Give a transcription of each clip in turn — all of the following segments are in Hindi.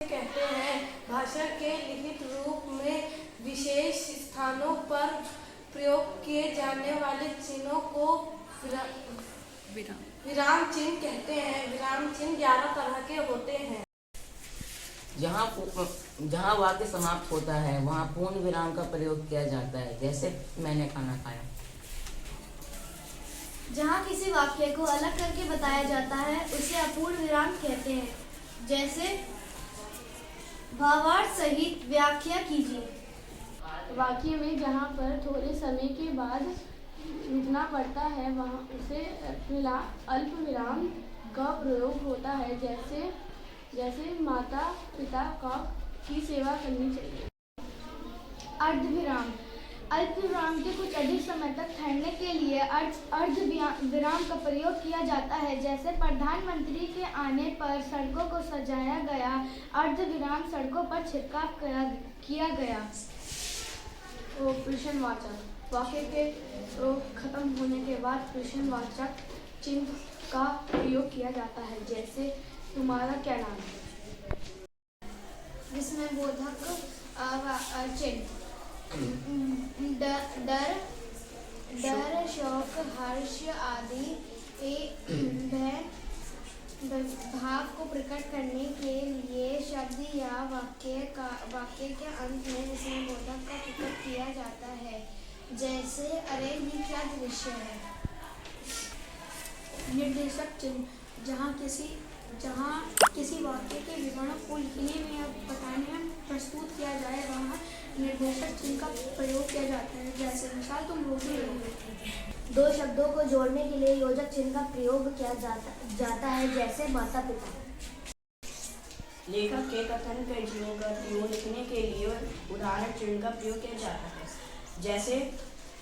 कहते हैं। भाषा के लिखित रूप में विशेष स्थानों पर प्रयोग किए जाने वाले चिन्हों को विराम चिन्ह कहते हैं। विराम चिन्ह 11 तरह के होते हैं। जहाँ वाक्य समाप्त होता है वहाँ पूर्ण विराम का प्रयोग किया जाता है, जैसे मैंने खाना खाया। जहाँ किसी वाक्य को अलग करके बताया जाता है उसे अपूर्ण विराम कहते हैं, जैसे भावार्थ सहित व्याख्या कीजिए। वाक्य में जहाँ पर थोड़े समय के बाद रुकना पड़ता है वहाँ उसे अल्प विराम का प्रयोग होता है, जैसे माता पिता की सेवा करनी चाहिए। अर्धविराम अल्प विराम के कुछ अधिक समय तक ठहरने के लिए अर्ध विराम का प्रयोग किया जाता है, जैसे प्रधानमंत्री के आने पर सड़कों को सजाया गया। अर्ध विराम सड़कों पर छिड़काव किया गया। प्रश्नवाचक वाक्य के खत्म होने के बाद प्रश्नवाचक चिन्ह का प्रयोग किया जाता है, जैसे तुम्हारा क्या नाम है। विस्मयबोधक चिन्ह डर, शौक, हर्ष आदि भाव को प्रकट करने के लिए शब्द या वाक्य के अंत में विस्मयबोधक का प्रयोग किया जाता है, जैसे अरे ये क्या दृश्य है। निर्देशक चिन्ह जहाँ किसी वाक्य के विवरण को लिखने में या बताने में प्रस्तुत किया जाए वहाँ निर्देशक चिन्ह का प्रयोग किया जाता है, जैसे मिसाल तुम रोटी लोगे। दो शब्दों को जोड़ने के लिए योजक चिन्ह का प्रयोग किया जाता है, जैसे माता पिता। लेखक के कथन के चिन्हों का प्रयोग लिखने के लिए उदाहरण चिन्ह का प्रयोग किया जाता है, जैसे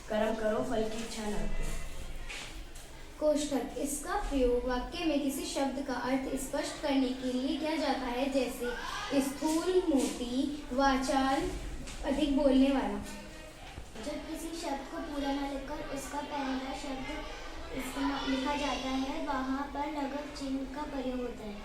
कर्म करो फल की इच्छा न रखो। कोष्ठक इसका प्रयोग वाक्य में किसी शब्द का अर्थ स्पष्ट करने के लिए किया जाता है, जैसे स्थूल, मोटी, वाचाल, अधिक बोलने वाला। जब किसी शब्द को पूरा न लिखकर उसका पहला शब्द लिखा जाता है वहाँ पर लघु चिन्ह का प्रयोग होता है।